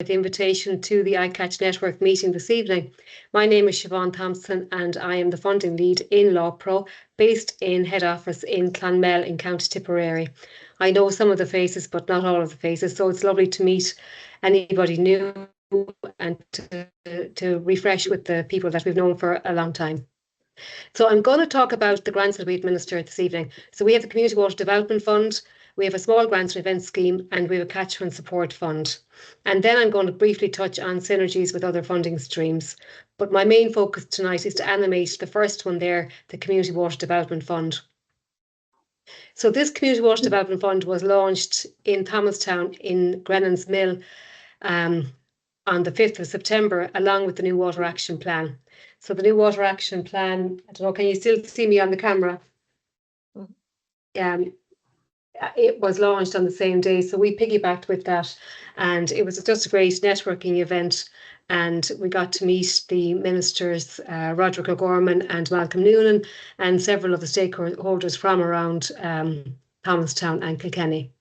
the invitation to the iCatch Network meeting this evening. My name is Sheevaun Thompson and I am the funding lead in LAWPRO, based in head office in Clonmel in County Tipperary. I know some of the faces, but not all of the faces, so it's lovely to meet anybody new and to refresh with the people that we've known for a long time. So I'm going to talk about the grants that we administer this evening. So we have the Community Water Development Fund, we have a small grants and events scheme, and we have a catchment support fund. And then I'm going to briefly touch on synergies with other funding streams. But my main focus tonight is to animate the first one there, the Community Water Development Fund. So this Community Water Development Fund was launched in Thomastown in Grennan's Mill on the 5th of September, along with the new Water Action Plan. So the new Water Action Plan, I don't know, can you still see me on the camera? It was launched on the same day, so we piggybacked with that, and it was just a great networking event, and we got to meet the ministers, Roderick O'Gorman and Malcolm Noonan, and several of the stakeholders from around Thomastown and Kilkenny.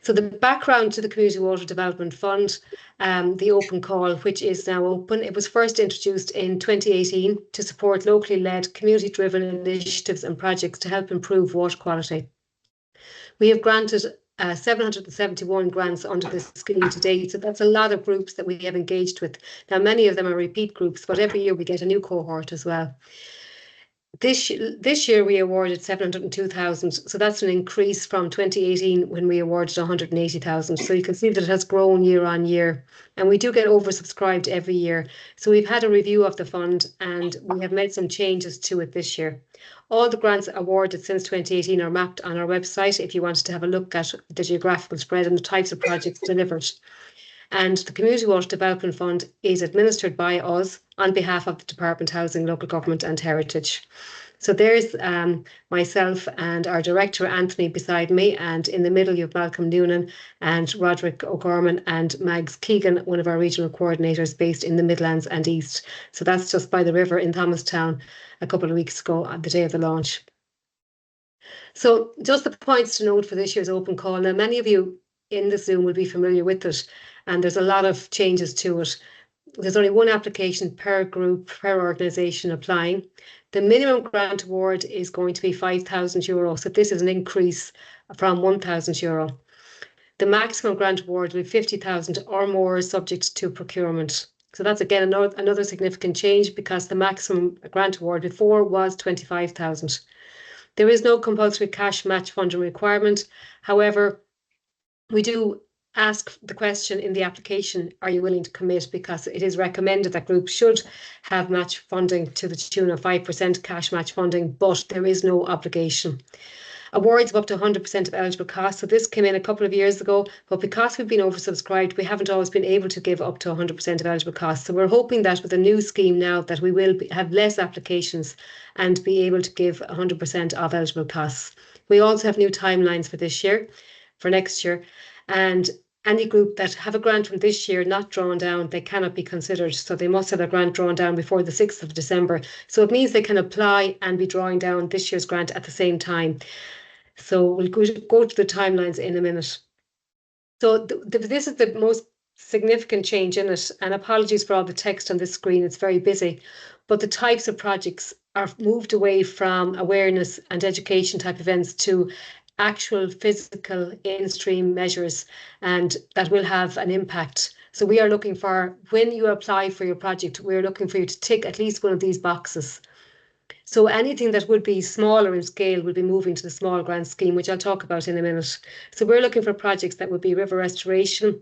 So the background to the Community Water Development Fund, the open call, which is now open, it was first introduced in 2018 to support locally led, community-driven initiatives and projects to help improve water quality. We have granted 771 grants under this scheme to date, so that's a lot of groups that we have engaged with. Now, many of them are repeat groups, but every year we get a new cohort as well. This year we awarded 702,000, so that's an increase from 2018 when we awarded 180,000. So you can see that it has grown year on year, and we do get oversubscribed every year. So we've had a review of the fund and we have made some changes to it this year. All the grants awarded since 2018 are mapped on our website if you wanted to have a look at the geographical spread and the types of projects delivered. And the Community Water Development Fund is administered by us on behalf of the Department of Housing, Local Government and Heritage. So there's myself and our director, Anthony, beside me, and in the middle you have Malcolm Noonan and Roderick O'Gorman and Mags Keegan, one of our regional coordinators based in the Midlands and East. So that's just by the river in Thomastown a couple of weeks ago on the day of the launch. So just the points to note for this year's open call. Now, many of you in the Zoom will be familiar with it, and there's a lot of changes to it. There's only one application per group, per organisation applying. The minimum grant award is going to be €5,000, so this is an increase from €1,000. The maximum grant award will be 50,000 or more, subject to procurement. So that's again another significant change, because the maximum grant award before was 25,000. There is no compulsory cash match funding requirement. However, we do ask the question in the application, are you willing to commit? Because it is recommended that groups should have match funding to the tune of 5% cash match funding, but there is no obligation. Awards of up to 100% of eligible costs. So this came in a couple of years ago, but because we've been oversubscribed, we haven't always been able to give up to 100% of eligible costs. So we're hoping that with a new scheme now that we will have less applications and be able to give 100% of eligible costs. We also have new timelines for this year, for next year. And any group that have a grant from this year not drawn down, they cannot be considered. So they must have their grant drawn down before the 6th of December. So it means they can apply and be drawing down this year's grant at the same time. So we'll go to the timelines in a minute. So this is the most significant change in it. And apologies for all the text on this screen, it's very busy. But the types of projects are moved away from awareness and education type events to actual physical in-stream measures, and that will have an impact. So we are looking for, when you apply for your project, we're looking for you to tick at least one of these boxes. So anything that would be smaller in scale will be moving to the small grant scheme, which I'll talk about in a minute. So we're looking for projects that would be river restoration,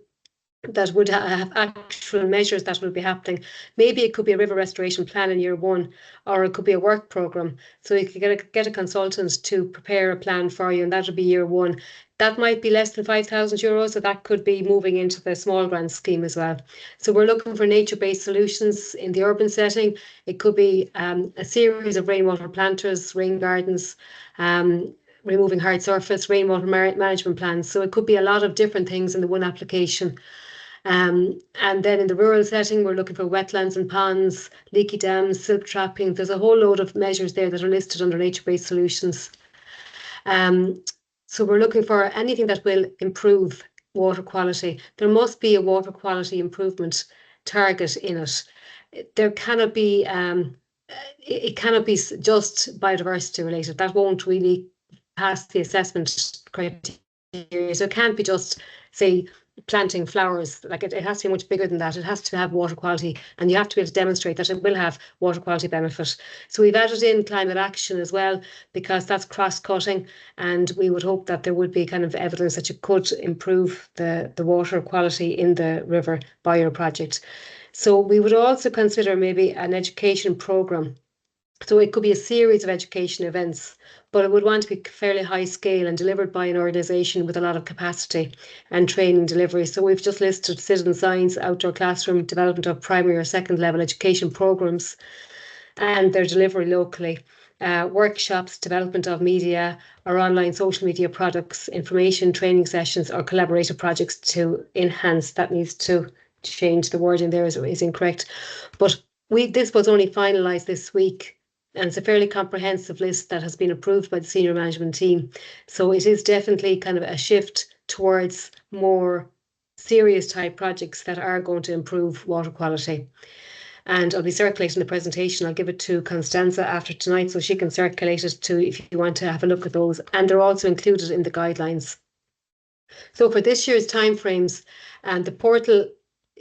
that would have actual measures that will be happening. Maybe it could be a river restoration plan in year one, or it could be a work programme. So you could get a consultant to prepare a plan for you, and that would be year one. That might be less than €5,000, so that could be moving into the small grant scheme as well. So we're looking for nature-based solutions in the urban setting. It could be a series of rainwater planters, rain gardens, removing hard surface, rainwater management plans. So it could be a lot of different things in the one application. And then in the rural setting, we're looking for wetlands and ponds, leaky dams, silk trapping. There's a whole load of measures there that are listed under nature-based solutions. So we're looking for anything that will improve water quality, there must be a water quality improvement target in it. There cannot be, it cannot be just biodiversity related. That won't really pass the assessment criteria. So it can't be just, say, planting flowers. Like it has to be much bigger than that. It has to have water quality, and you have to be able to demonstrate that it will have water quality benefit. So we've added in climate action as well, because that's cross-cutting, and we would hope that there would be kind of evidence that you could improve the water quality in the river by your project. So we would also consider maybe an education programme. So it could be a series of education events, but it would want to be fairly high scale and delivered by an organisation with a lot of capacity and training delivery. So we've just listed citizen science, outdoor classroom, development of primary or second level education programmes and their delivery locally. Workshops, development of media or online social media products, information, training sessions or collaborative projects to enhance. That needs to change, the wording there is incorrect. But this was only finalised this week, and it's a fairly comprehensive list that has been approved by the senior management team. So it is definitely kind of a shift towards more serious type projects that are going to improve water quality. And I'll be circulating the presentation. I'll give it to Constanza after tonight so she can circulate it to, if you want to have a look at those. And they're also included in the guidelines. So for this year's timeframes, and the portal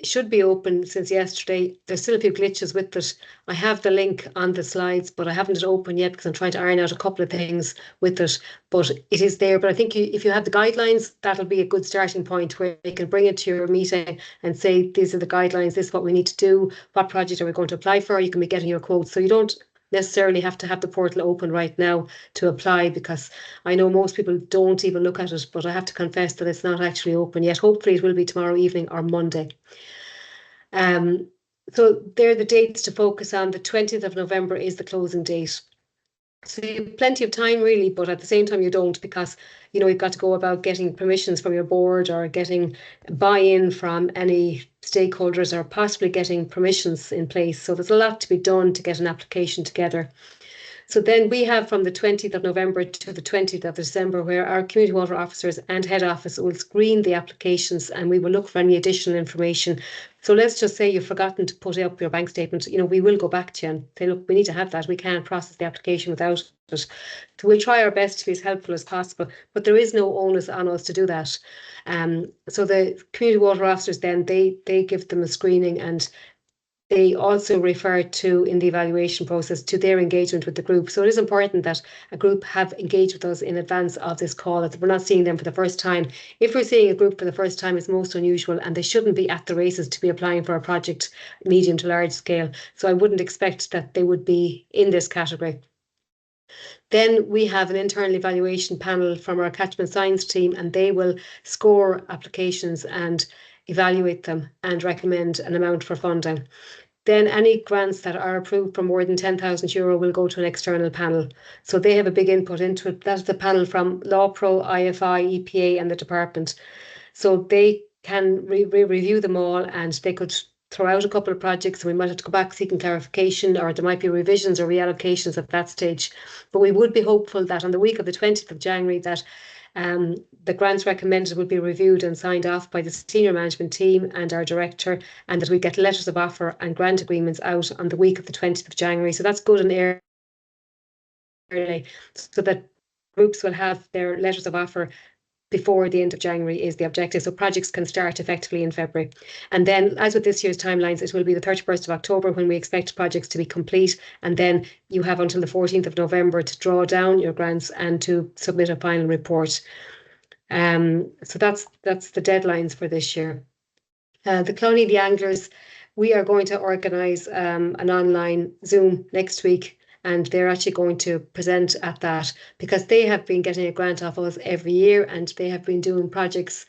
should be open since yesterday. There's still a few glitches with it. I have the link on the slides, but I haven't it open yet because I'm trying to iron out a couple of things with it. But it is there. But I think if you have the guidelines, that'll be a good starting point where you can bring it to your meeting and say, these are the guidelines, this is what we need to do, what project are we going to apply for? You can be getting your quotes. So you don't necessarily have to have the portal open right now to apply, because I know most people don't even look at it, but I have to confess that it's not actually open yet. Hopefully it will be tomorrow evening or Monday. So they're the dates to focus on. The 20th of November is the closing date. So you have plenty of time really, but at the same time you don't, because you've got to go about getting permissions from your board or getting buy-in from any stakeholders or possibly getting permissions in place. So there's a lot to be done to get an application together. So then we have from the 20th of November to the 20th of December, where our community water officers and head office will screen the applications and we will look for any additional information. So let's just say you've forgotten to put up your bank statement. We will go back to you and say, look, we need to have that. We can't process the application without it. So we'll try our best to be as helpful as possible, but there is no onus on us to do that. So the community water officers then, they give them a screening, and they also refer to, in the evaluation process, to their engagement with the group. So it is important that a group have engaged with us in advance of this call, that we're not seeing them for the first time. If we're seeing a group for the first time, it's most unusual, and they shouldn't be at the races to be applying for a project medium to large scale. So I wouldn't expect that they would be in this category. Then we have an internal evaluation panel from our catchment science team, and they will score applications and evaluate them and recommend an amount for funding. Then any grants that are approved for more than €10,000 will go to an external panel. So they have a big input into it. That's the panel from LAWPRO, IFI, EPA and the department. So they can review them all, and they could throw out a couple of projects. We might have to go back seeking clarification, or there might be revisions or reallocations at that stage. But we would be hopeful that on the week of the 20th of January that the grants recommended will be reviewed and signed off by the senior management team and our director, and that we get letters of offer and grant agreements out on the week of the 20th of January. So that's good and early, so that groups will have their letters of offer before the end of January is the objective. So projects can start effectively in February. And then, as with this year's timelines, it will be the 31st of October when we expect projects to be complete. And then you have until the 14th of November to draw down your grants and to submit a final report. So that's the deadlines for this year. The Cloney, the anglers, we are going to organise an online Zoom next week, and they're actually going to present at that, because they have been getting a grant off us every year, and they have been doing projects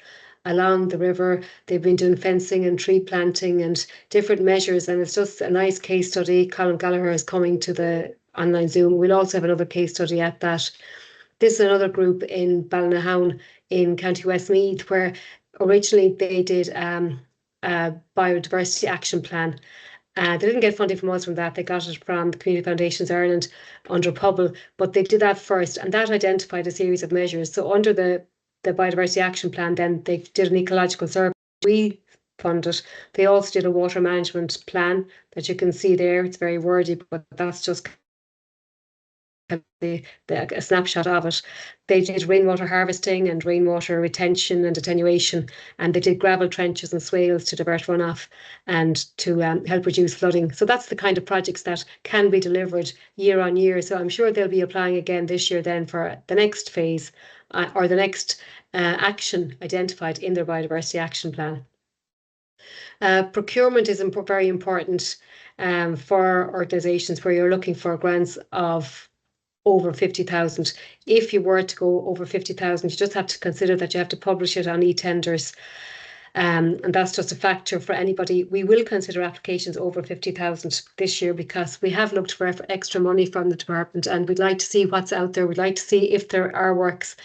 along the river. They've been doing fencing and tree planting and different measures, and it's just a nice case study. Colin Gallagher is coming to the online Zoom. We'll also have another case study at that. This is another group in Ballynahown in County Westmeath, where originally they did a biodiversity action plan. They didn't get funding from us from that. They got it from the Community Foundations Ireland under PUBL, but they did that first, and that identified a series of measures. So under the the Biodiversity Action Plan, then they did an ecological survey. We funded. They also did a water management plan that you can see there. It's very wordy, but that's just a snapshot of it. They did rainwater harvesting and rainwater retention and attenuation, and they did gravel trenches and swales to divert runoff and to help reduce flooding. So that's the kind of projects that can be delivered year on year. So I'm sure they'll be applying again this year then for the next phase or the next action identified in their Biodiversity Action Plan. Procurement is very important for organisations where you're looking for grants of over 50,000. If you were to go over 50,000, you just have to consider that you have to publish it on e-tenders. And that's just a factor for anybody. We will consider applications over 50,000 this year because we have looked for extra money from the department, and we'd like to see what's out there. We'd like to see if there are works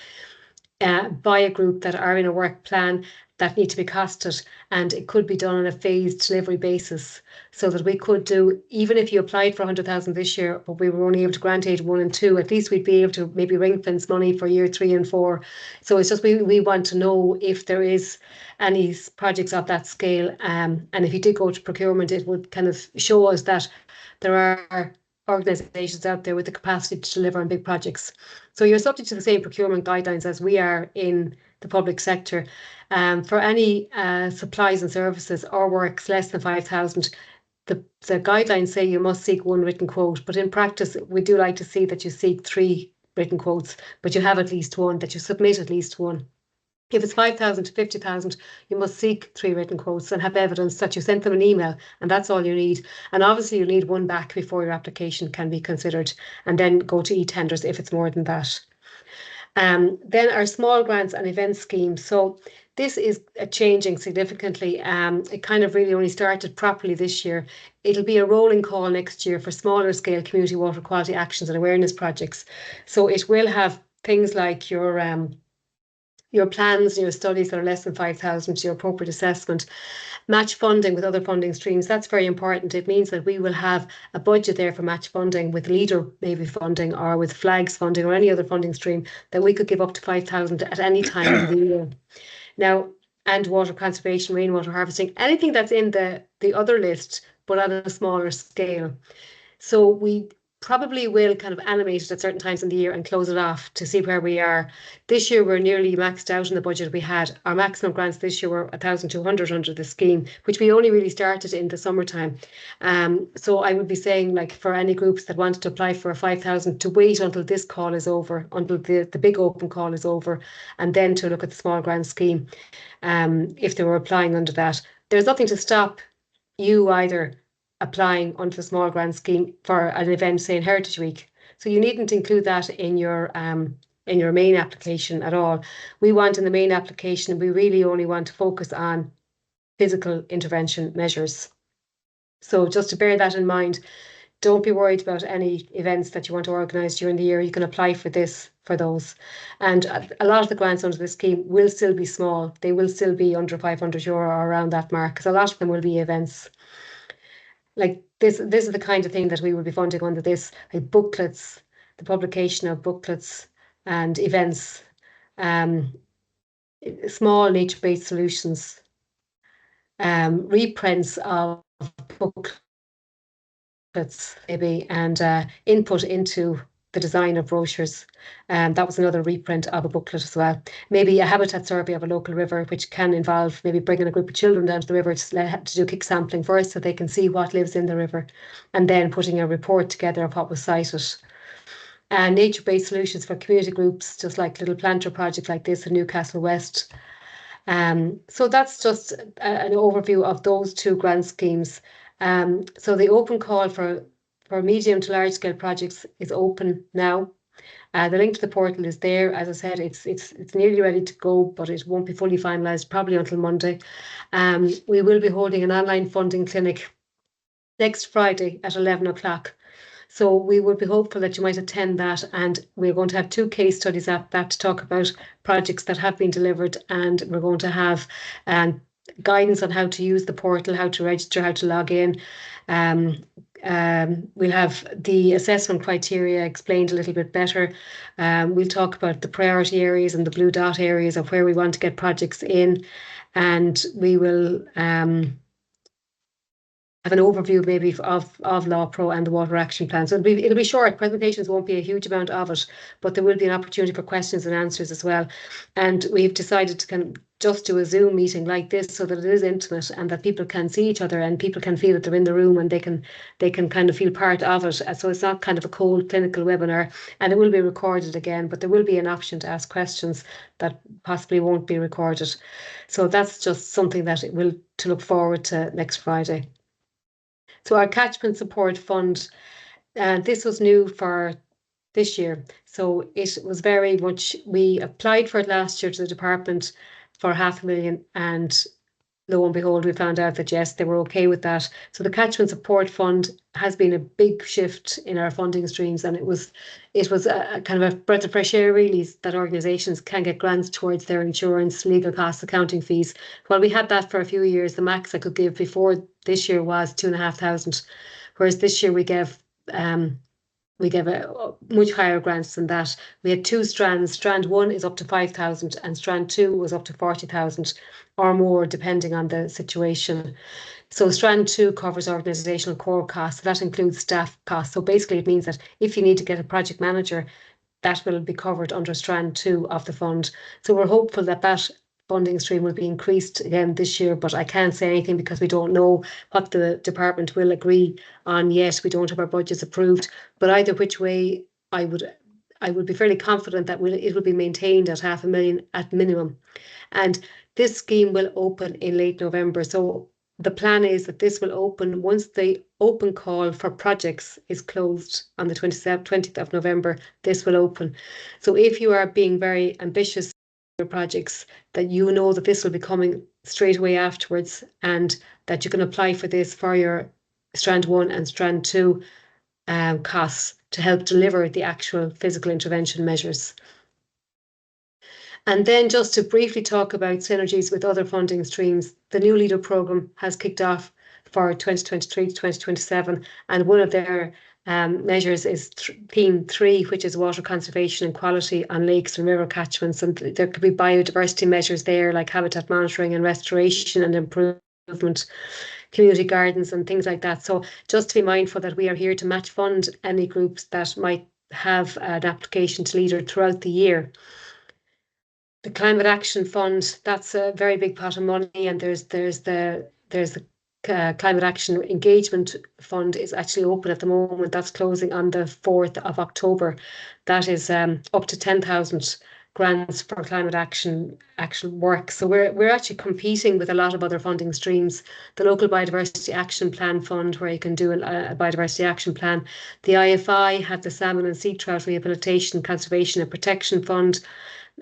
by a group that are in a work plan that need to be costed, and it could be done on a phased delivery basis, so that we could do, even if you applied for 100,000 this year, but we were only able to grant aid 1 and 2, at least we'd be able to maybe ring fence money for year 3 and 4. So it's just we want to know if there is any projects of that scale, and if you did go to procurement, it would kind of show us that there are organisations out there with the capacity to deliver on big projects. So you're subject to the same procurement guidelines as we are in the public sector. For any supplies and services or works less than 5,000, the guidelines say you must seek 1 written quote, but in practice we do like to see that you seek 3 written quotes, but you have at least 1, that you submit at least 1. If it's 5,000 to 50,000, you must seek 3 written quotes and have evidence that you sent them an email, and that's all you need. And obviously you need 1 back before your application can be considered, and then go to e-tenders if it's more than that. Then our small grants and event schemes. So this is changing significantly. It kind of really only started properly this year. It'll be a rolling call next year for smaller scale community water quality actions and awareness projects. So it will have things like your plans, your studies that are less than 5,000, your appropriate assessment, match funding with other funding streams. That's very important. It means that we will have a budget there for match funding with leader maybe funding or with flags funding or any other funding stream that we could give up to 5,000 at any time of the year. Now, and water conservation, rainwater harvesting, anything that's in the other list, but at a smaller scale. So we probably will kind of animate it at certain times in the year and close it off to see where we are. This year we're nearly maxed out in the budget we had. Our maximum grants this year were 1,200 under the scheme, which we only really started in the summertime. So I would be saying, like, for any groups that wanted to apply for a 5,000, to wait until this call is over, until the big open call is over, and then to look at the small grant scheme if they were applying under that. There's nothing to stop you either applying under the small grant scheme for an event, say in Heritage Week. So you needn't include that in your main application at all. We want in the main application, we really only want to focus on physical intervention measures. So just to bear that in mind, don't be worried about any events that you want to organise during the year. You can apply for those. And a lot of the grants under the scheme will still be small. They will still be under €500 or around that mark, because a lot of them will be events. Like this is the kind of thing that we will be funding under this, like booklets, the publication of booklets and events, small nature-based solutions, reprints of booklets maybe, and input into the design of brochures. That was another reprint of a booklet as well. Maybe a habitat survey of a local river, which can involve maybe bringing a group of children down to the river to do kick sampling first so they can see what lives in the river, and then putting a report together of what was sighted. And nature-based solutions for community groups, just like little planter project like this in Newcastle West. So that's just an overview of those 2 grant schemes. So the open call for medium to large scale projects is open now. The link to the portal is there. As I said, it's nearly ready to go, but it won't be fully finalised probably until Monday. We will be holding an online funding clinic next Friday at 11 o'clock. So we would be hopeful that you might attend that, and we're going to have 2 case studies at that to talk about projects that have been delivered, and we're going to have guidance on how to use the portal, how to register, how to log in, We'll have the assessment criteria explained a little bit better. We'll talk about the priority areas and the blue dot areas of where we want to get projects in, and we will have an overview maybe of LAWPRO and the Water Action Plan. So it'll be short. Presentations won't be a huge amount of it, but there will be an opportunity for questions and answers as well. And we've decided to just do a Zoom meeting like this so that it is intimate and that people can see each other and people can feel that they're in the room and they can kind of feel part of it. So it's not kind of a cold clinical webinar, and it will be recorded again, but there will be an option to ask questions that possibly won't be recorded. So that's just something that to look forward to next Friday. So our catchment support fund, this was new for this year. So it was very much, we applied for it last year to the department for $500,000, and lo and behold, we found out that yes, they were okay with that. So the catchment support fund has been a big shift in our funding streams, and it was a kind of a breath of fresh air really, that organisations can get grants towards their insurance, legal costs, accounting fees. Well, we had that for a few years. The max I could give before this year was $2,500, whereas this year we gave a much higher grants than that. We had 2 strands. Strand 1 is up to 5,000 and strand 2 was up to 40,000 or more, depending on the situation. So strand 2 covers organisational core costs. So that includes staff costs. So basically it means that if you need to get a project manager, that will be covered under strand 2 of the fund. So we're hopeful that that funding stream will be increased again this year, but I can't say anything because we don't know what the department will agree on yet. We don't have our budgets approved, but either which way, I would be fairly confident that it will be maintained at $500,000 at minimum. And this scheme will open in late November. So the plan is that this will open once the open call for projects is closed on the 20th of November. This will open. So if you are being very ambitious your projects, that you know that this will be coming straight away afterwards, and that you can apply for this for your strand 1 and strand 2 costs to help deliver the actual physical intervention measures. And then just to briefly talk about synergies with other funding streams, the new LEADER programme has kicked off for 2023 to 2027, and one of their measures is theme 3, which is water conservation and quality on lakes and river catchments. And there could be biodiversity measures there like habitat monitoring and restoration and improvement, community gardens and things like that. So just to be mindful that we are here to match fund any groups that might have an application to LEADER throughout the year. The Climate Action Fund, that's a very big pot of money, and there's the Climate Action Engagement Fund is actually open at the moment. That's closing on the 4th of October. That is up to 10,000 grants for climate action work. So we're actually competing with a lot of other funding streams. The Local Biodiversity Action Plan Fund, where you can do a biodiversity action plan. The IFI have the Salmon and Sea Trout Rehabilitation, Conservation and Protection Fund,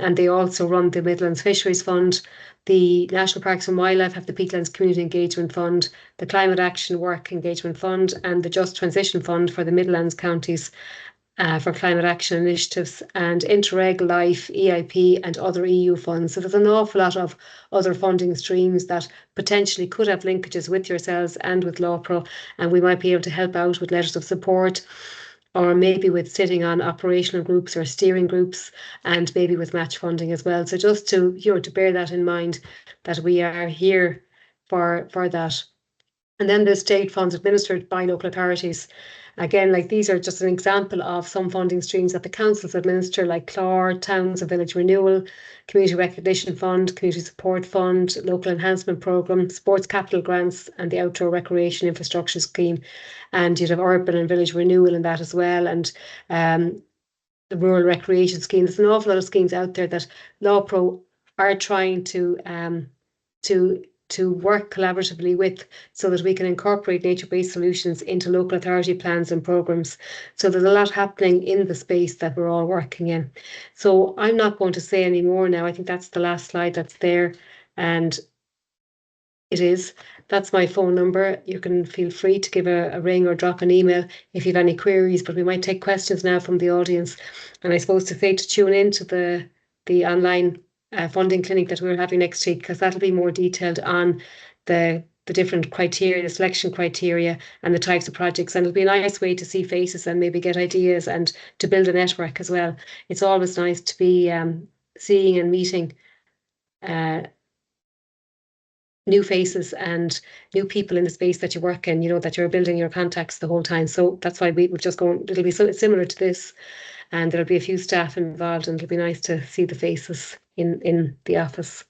and they also run the Midlands Fisheries Fund. The National Parks and Wildlife have the Peatlands Community Engagement Fund, the Climate Action Work Engagement Fund, and the Just Transition Fund for the Midlands counties for climate action initiatives, and Interreg, Life, EIP, and other EU funds. So there's an awful lot of other funding streams that potentially could have linkages with yourselves and with LAWPRO, and we might be able to help out with letters of support, or maybe with sitting on operational groups or steering groups, and maybe with match funding as well. So just to bear that in mind, that we are here for that. And then the state funds administered by local authorities. Again, like these are just an example of some funding streams that the councils administer, like CLAR, Towns and Village Renewal, Community Recognition Fund, Community Support Fund, Local Enhancement Programme, Sports Capital Grants, and the Outdoor Recreation Infrastructure Scheme. And you'd have Urban and Village Renewal in that as well, and the Rural Recreation Scheme. There's an awful lot of schemes out there that LAWPRO are trying to work collaboratively with, so that we can incorporate nature-based solutions into local authority plans and programmes. So there's a lot happening in the space that we're all working in. So I'm not going to say any more now. I think that's the last slide that's there, and it is. That's my phone number. You can feel free to give a ring or drop an email if you have any queries, but we might take questions now from the audience. And I suppose to say to tune in to the online funding clinic that we're having next week, because that'll be more detailed on the the different criteria, the selection criteria, and the types of projects. And it'll be a nice way to see faces and maybe get ideas and to build a network as well. It's always nice to be seeing and meeting new faces and new people in the space that you work in, that you're building your contacts the whole time. So that's why we've just gone, it'll be similar to this, and there'll be a few staff involved, and it'll be nice to see the faces in the office.